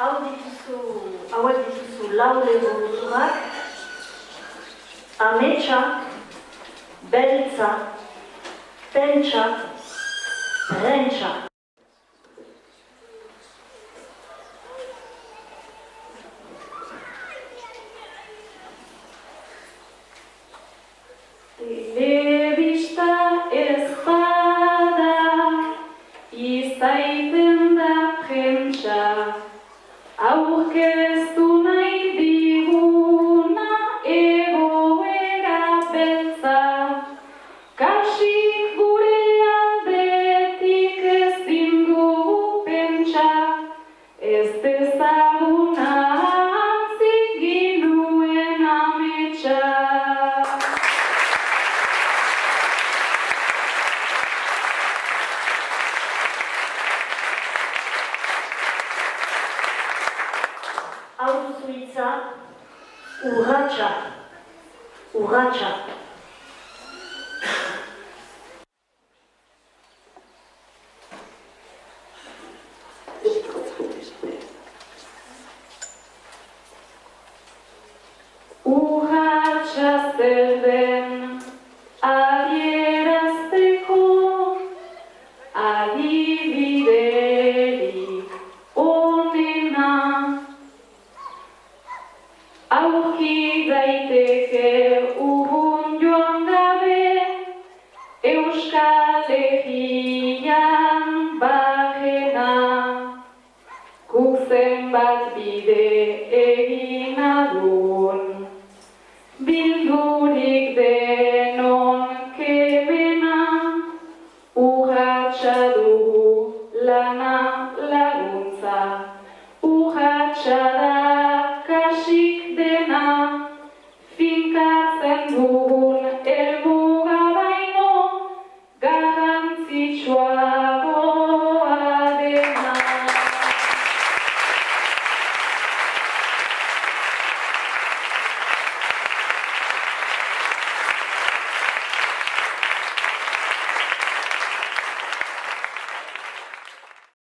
Hauek dituzu lau legoak, ametsa, beltza, pentsa, prentsa. Telebista ez bada, izaiten da prentsa, aurkeztu nahi diguna egoera beltza. Kasik gure aldetik ezin dugu pentsa, ez dezaguna hantzi ginuen ametsa. Hau duzu hitza, urratsa, urratsa. Urratsa zer den adierazteko adibiderik onena. Aurki daiteke urrun joan gabe, Euskal Herrian barrena. Guk zenbat bide egin adun, bildurik denon kemena. Urratsa dugu lana laguntza, urratsa da